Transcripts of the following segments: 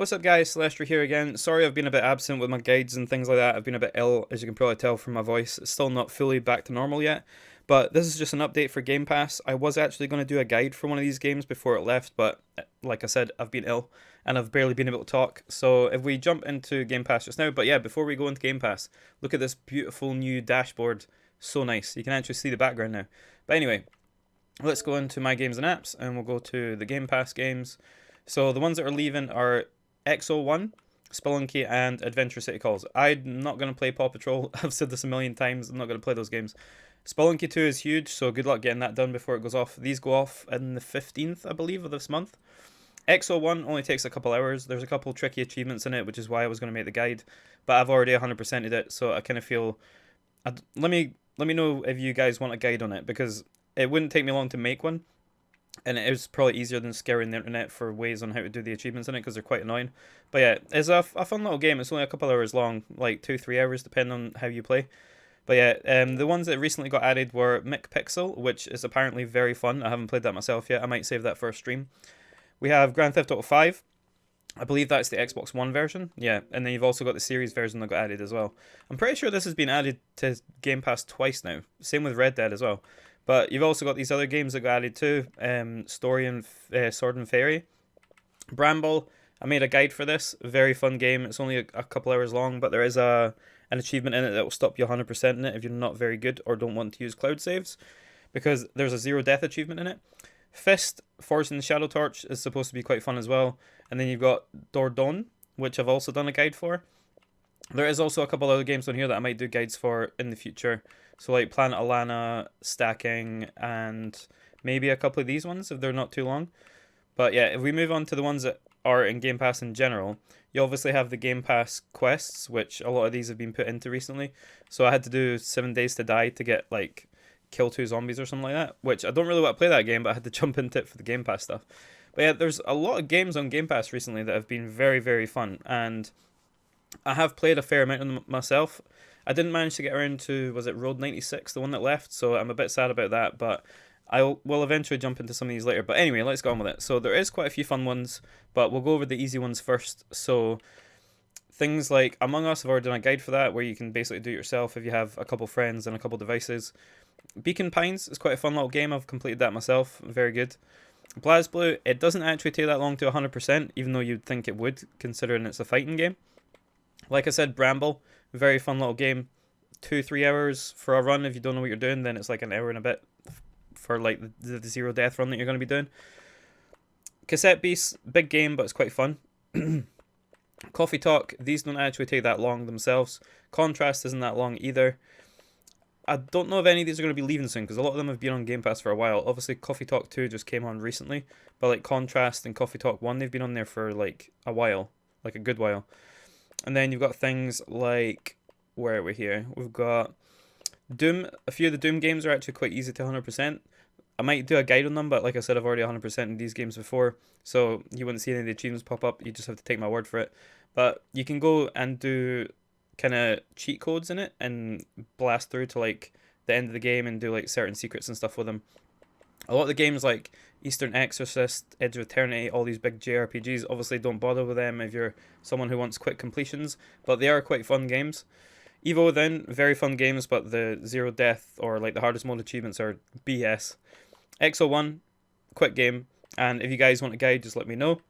What's up guys, Celestia here again. Sorry I've been a bit absent with my guides and things like that. I've been a bit ill, as you can probably tell from my voice. It's still not fully back to normal yet. But this is just an update for Game Pass. I was actually going to do a guide for one of these games before it left, but like I said, I've been ill and I've barely been able to talk. So if we jump into Game Pass just now, but yeah, before we go into Game Pass, look at this beautiful new dashboard. So nice. You can actually see the background now. But anyway, let's go into my games and apps and we'll go to the Game Pass games. So the ones that are leaving are XO1, Spelunky, and Adventure City Calls. I'm not going to play Paw Patrol. I've said this a million times. I'm not going to play those games. Spelunky 2 is huge, so good luck getting that done before it goes off. These go off on the 15th, I believe, of this month. XO1 only takes a couple hours. There's a couple tricky achievements in it, which is why I was going to make the guide. But I've already 100%ed it, so I kind of feel... let me know if you guys want a guide on it, because it wouldn't take me long to make one. And it was probably easier than scouring the internet for ways on how to do the achievements in it, because they're quite annoying. But yeah, it's a fun little game. It's only a couple hours long, like 2-3 hours, depending on how you play. But yeah, the ones that recently got added were McPixel, which is apparently very fun. I haven't played that myself yet. I might save that for a stream. We have Grand Theft Auto 5. I believe that's the Xbox One version. Yeah, and then you've also got the series version that got added as well. I'm pretty sure this has been added to Game Pass twice now. Same with Red Dead as well. But you've also got these other games that got added too. Story and Sword and Fairy. Bramble. I made a guide for this. Very fun game. It's only a couple hours long, but there is an achievement in it that will stop you 100% in it if you're not very good or don't want to use cloud saves, because there's a zero death achievement in it. Fist, Forged in the Shadow Torch is supposed to be quite fun as well. And then you've got Dordon, which I've also done a guide for. There is also a couple other games on here that I might do guides for in the future. So like Planet Alana, Stacking, and maybe a couple of these ones if they're not too long. But yeah, if we move on to the ones that are in Game Pass in general, you obviously have the Game Pass quests, which a lot of these have been put into recently. So I had to do 7 Days to Die to get like kill 2 zombies or something like that, which I don't really want to play that game, but I had to jump into it for the Game Pass stuff. But yeah, there's a lot of games on Game Pass recently that have been very, very fun, and I have played a fair amount of them myself. I didn't manage to get around to, was it Road 96, the one that left, so I'm a bit sad about that, but I will eventually jump into some of these later. But anyway, let's go on with it. So there is quite a few fun ones, but we'll go over the easy ones first. So things like Among Us, I've already done a guide for that, where you can basically do it yourself if you have a couple friends and a couple devices. Beacon Pines is quite a fun little game. I've completed that myself. Very good. BlazBlue, it doesn't actually take that long to 100%, even though you'd think it would, considering it's a fighting game. Like I said, Bramble, very fun little game. 2-3 hours for a run. If you don't know what you're doing, then it's like an hour and a bit for like the zero death run that you're going to be doing. Cassette Beasts, big game, but it's quite fun. Coffee Talk, these don't actually take that long themselves. Contrast isn't that long either. I don't know if any of these are going to be leaving soon, because a lot of them have been on Game Pass for a while. Obviously, Coffee Talk 2 just came on recently, but like Contrast and Coffee Talk 1, they've been on there for like a while, like a good while. And then you've got things like, where are we here? We've got Doom. A few of the Doom games are actually quite easy to 100%. I might do a guide on them, but like I said, I've already 100% in these games before, so you wouldn't see any of the achievements pop up. You just have to take my word for it. But you can go and do kind of cheat codes in it and blast through to like the end of the game and do like certain secrets and stuff with them. A lot of the games like Eastern Exorcist, Edge of Eternity, all these big JRPGs, obviously don't bother with them if you're someone who wants quick completions, but they are quite fun games. Evo Within, very fun games, but the zero death or like the hardest mode achievements are BS. XO1, quick game, and if you guys want a guide, just let me know.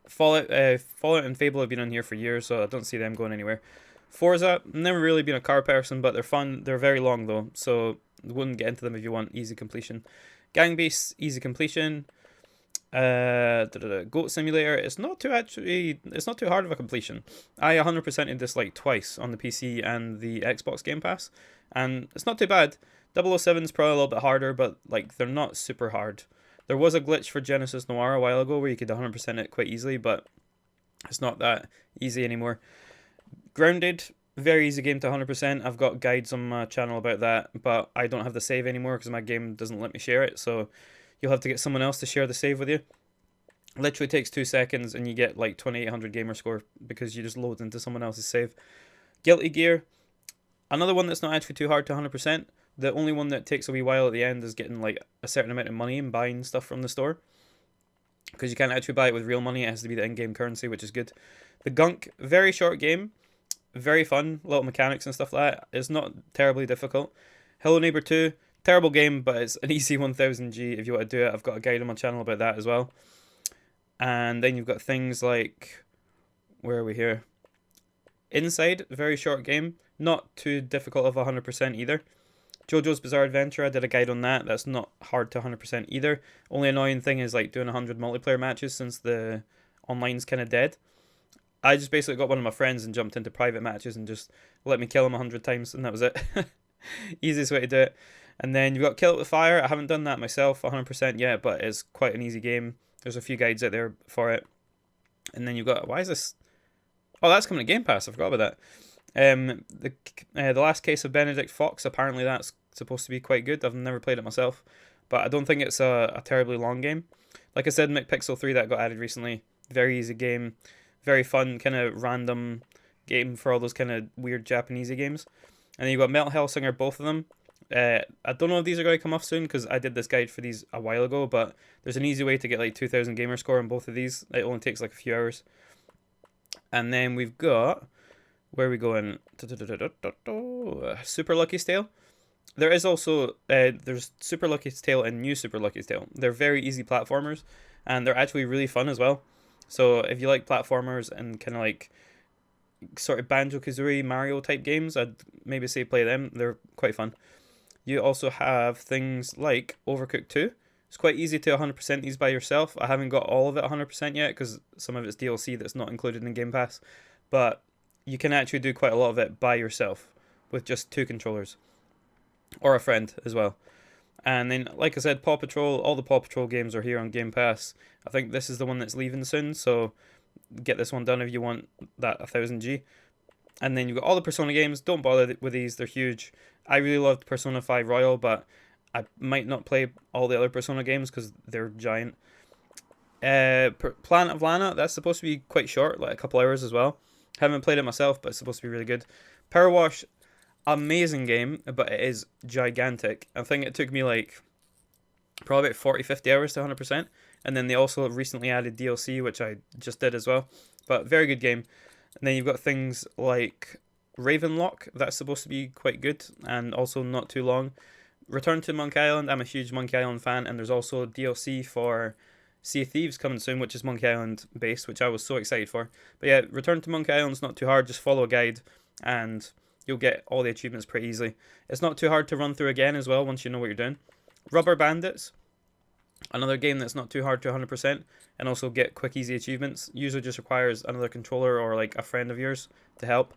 Fallout and Fable have been on here for years, so I don't see them going anywhere. Forza, never really been a car person, but they're fun. They're very long though, so wouldn't get into them if you want easy completion. Gang Beasts, easy completion. Goat Simulator, it's not too hard of a completion. I 100%ed this like twice on the PC and the Xbox Game Pass, and it's not too bad. 007 is probably a little bit harder, but like they're not super hard. There was a glitch for Genesis Noir a while ago where you could 100% it quite easily, but it's not that easy anymore. Grounded, very easy game to 100%. I've got guides on my channel about that, but I don't have the save anymore because my game doesn't let me share it, so you'll have to get someone else to share the save with you. Literally takes 2 seconds and you get like 2800 gamer score because you just load into someone else's save. Guilty Gear, another one that's not actually too hard to 100%. The only one that takes a wee while at the end is getting like a certain amount of money and buying stuff from the store. because you can't actually buy it with real money. It has to be the in-game currency, which is good. The Gunk, very short game, very fun, little mechanics and stuff like that. It's not terribly difficult. Hello Neighbor 2, terrible game, but it's an easy 1000G if you want to do it. I've got a guide on my channel about that as well. And then you've got things like, where are we here? Inside, very short game, not too difficult of 100% either. JoJo's Bizarre Adventure, I did a guide on that. That's not hard to 100% either. Only annoying thing is like doing 100 multiplayer matches since the online's kind of dead. I just basically got one of my friends and jumped into private matches and just let me kill him 100 times, and that was it. Easiest way to do it. And then you've got Kill It With Fire. I haven't done that myself 100% yet, but it's quite an easy game. There's a few guides out there for it. And then you've got, why is this? Oh, that's coming to Game Pass. I forgot about that. The Last Case of Benedict Fox, apparently that's supposed to be quite good. I've never played it myself, but I don't think it's a terribly long game. Like I said, McPixel 3 that got added recently, very easy game, very fun, kind of random game for all those kind of weird Japanesey games. And then you've got Metal Hellsinger, both of them. I don't know if these are going to come off soon because I did this guide for these a while ago, but there's an easy way to get like 2000 gamer score on both of these. It only takes like a few hours. And then we've got, where are we going? Super Lucky's Tale. There is also, there's Super Lucky's Tale and New Super Lucky's Tale. They're very easy platformers, and they're actually really fun as well. So if you like platformers and kind of like sort of Banjo-Kazooie, Mario type games, I'd maybe say play them. They're quite fun. You also have things like Overcooked 2. It's quite easy to 100% these by yourself. I haven't got all of it 100% yet because some of it's DLC that's not included in Game Pass. But you can actually do quite a lot of it by yourself with just 2 controllers. Or a friend as well. And then, like I said, Paw Patrol, all the Paw Patrol games are here on Game Pass. I think this is the one that's leaving soon, so get this one done if you want that 1000G. And then you've got all the Persona games. Don't bother with these, they're huge. I really loved Persona 5 Royal, but I might not play all the other Persona games because they're giant. Planet of Lana, that's supposed to be quite short, like a couple hours as well. Haven't played it myself, but it's supposed to be really good. Power Wash, amazing game, but it is gigantic. I think it took me like probably about 40-50 hours to 100%. And then they also recently added DLC, which I just did as well. But very good game. And then you've got things like Ravenlock, that's supposed to be quite good and also not too long. Return to Monkey Island, I'm a huge Monkey Island fan, and there's also DLC for Sea of Thieves coming soon, which is Monkey Island based, which I was so excited for. But yeah, Return to Monkey Island's not too hard, just follow a guide and you'll get all the achievements pretty easily. It's not too hard to run through again as well once you know what you're doing. Rubber Bandits, another game that's not too hard to 100% and also get quick easy achievements. Usually just requires another controller or like a friend of yours to help.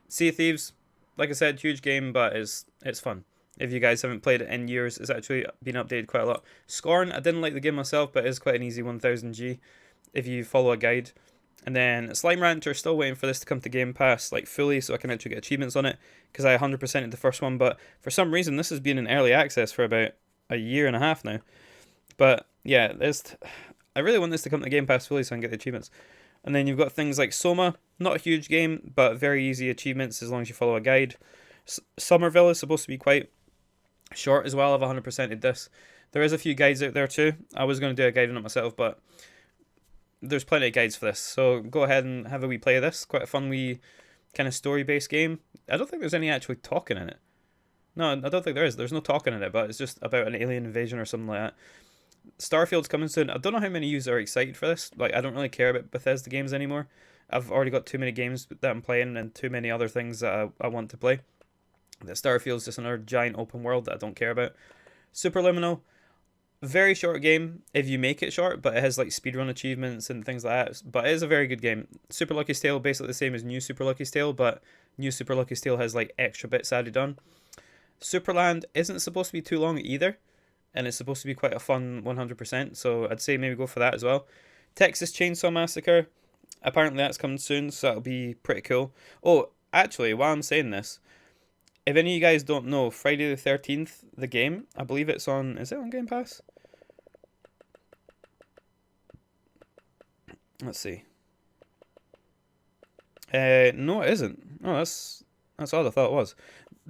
Sea of Thieves, like I said, huge game, but it's fun. If you guys haven't played it in years, it's actually been updated quite a lot. Scorn, I didn't like the game myself, but it is quite an easy 1000G if you follow a guide. And then Slime Rancher, still waiting for this to come to Game Pass like fully so I can actually get achievements on it because I 100%ed the first one, but for some reason this has been in early access for about a year and a half now. But yeah, I really want this to come to Game Pass fully so I can get the achievements. And then you've got things like Soma, not a huge game, but very easy achievements as long as you follow a guide. Somerville is supposed to be quite short as well. I've 100%ed this. There is a few guides out there too. I was going to do a guide on it myself, but there's plenty of guides for this. So go ahead and have a wee play of this. Quite a fun wee kind of story-based game. I don't think there's any actually talking in it. No, I don't think there is. There's no talking in it, but it's just about an alien invasion or something like that. Starfield's coming soon. I don't know how many of you are excited for this. Like, I don't really care about Bethesda games anymore. I've already got too many games that I'm playing and too many other things that I want to play. The Starfield's just another giant open world that I don't care about. Superliminal, very short game if you make it short, but it has like speedrun achievements and things like that. But it is a very good game. Super Lucky's Tale, basically the same as New Super Lucky's Tale, but New Super Lucky's Tale has like extra bits added on. Superland isn't supposed to be too long either, and it's supposed to be quite a fun 100%, so I'd say maybe go for that as well. Texas Chainsaw Massacre, apparently that's coming soon, so that'll be pretty cool. Oh, actually, while I'm saying this, if any of you guys don't know, Friday the 13th, the game, I believe it's on, is it on Game Pass? Let's see. No, it isn't. Oh, that's odd, I thought it was.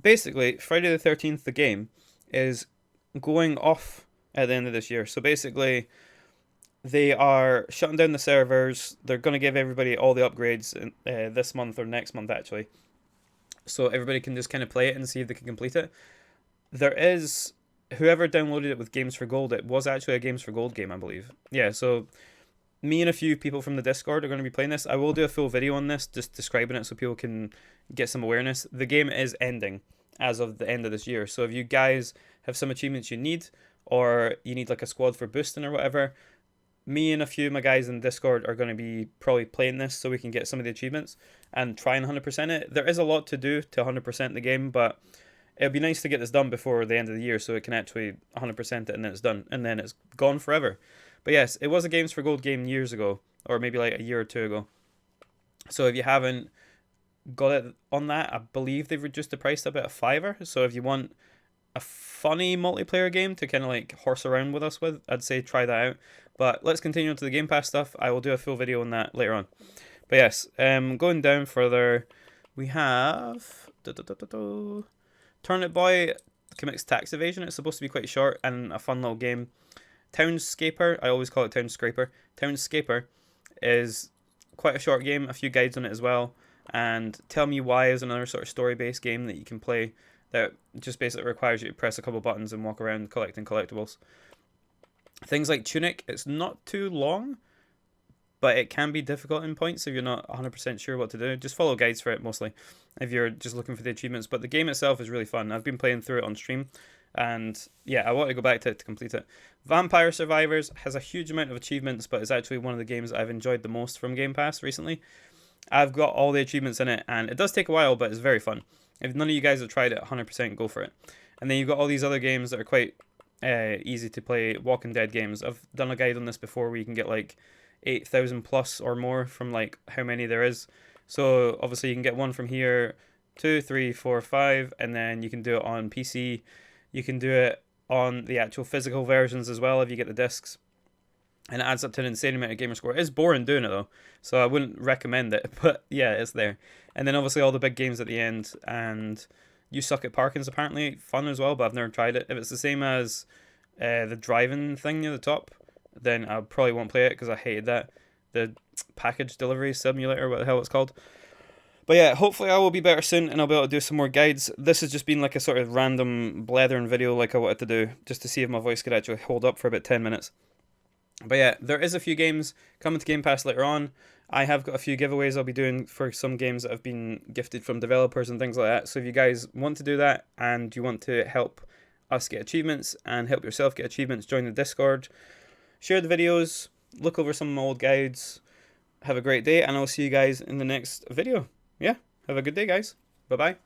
Basically, Friday the 13th, the game, is going off at the end of this year. So basically, They are shutting down the servers. They're going to give everybody all the upgrades this month or next month, actually. So everybody can just kind of play it and see if they can complete it. There is, whoever downloaded it with Games for Gold, it was actually a Games for Gold game, I believe. Yeah, so me and a few people from the Discord are going to be playing this. I will do a full video on this, just describing it so people can get some awareness. The game is ending as of the end of this year. So if you guys have some achievements you need, or you need like a squad for boosting or whatever, me and a few of my guys in Discord are going to be probably playing this so we can get some of the achievements and try and 100% it. There is a lot to do to 100% the game, but it'd be nice to get this done before the end of the year so it can actually 100% it and then it's done and then it's gone forever. But yes, it was a Games for Gold game years ago, or maybe like a year or two ago. So if you haven't got it on that, I believe they've reduced the price a bit, a fiver. So if you want a funny multiplayer game to kind of like horse around with us with, I'd say try that out. But let's continue on to the Game Pass stuff. I will do a full video on that later on. But yes, going down further, we have Turnip Boy commits tax evasion. It's supposed to be quite short and a fun little game. Townscaper, I always call it Townscraper. Townscaper is quite a short game, a few guides on it as well. And Tell Me Why is another sort of story-based game that you can play that just basically requires you to press a couple buttons and walk around collecting collectibles. Things like Tunic, it's not too long, but it can be difficult in points if you're not 100% sure what to do. Just follow guides for it mostly if you're just looking for the achievements. But the game itself is really fun. I've been playing through it on stream, and yeah, I want to go back to it to complete it. Vampire Survivors has a huge amount of achievements, but it's actually one of the games that I've enjoyed the most from Game Pass recently. I've got all the achievements in it, and it does take a while, but it's very fun. If none of you guys have tried it, 100% go for it. And then you've got all these other games that are quite easy to play, Walking Dead games. I've done a guide on this before where you can get like 8,000 plus or more from like how many there is. So obviously you can get one from here, 2, 3, 4, 5, and then you can do it on PC. You can do it on the actual physical versions as well if you get the discs. And it adds up to an insane amount of gamer score. It's boring doing it though, so I wouldn't recommend it, but yeah, it's there. And then obviously all the big games at the end, and You Suck at Parking's apparently fun as well, but I've never tried it. If it's the same as the driving thing near the top, then I probably won't play it because I hated that. The package delivery simulator, what the hell it's called. But yeah, hopefully I will be better soon and I'll be able to do some more guides. This has just been like a sort of random blethering video like I wanted to do, just to see if my voice could actually hold up for about 10 minutes. But yeah, there is a few games coming to Game Pass later on. I have got a few giveaways I'll be doing for some games that have been gifted from developers and things like that. So if you guys want to do that and you want to help us get achievements and help yourself get achievements, join the Discord, share the videos, look over some of my old guides. Have a great day, and I'll see you guys in the next video. Yeah, have a good day, guys. Bye-bye.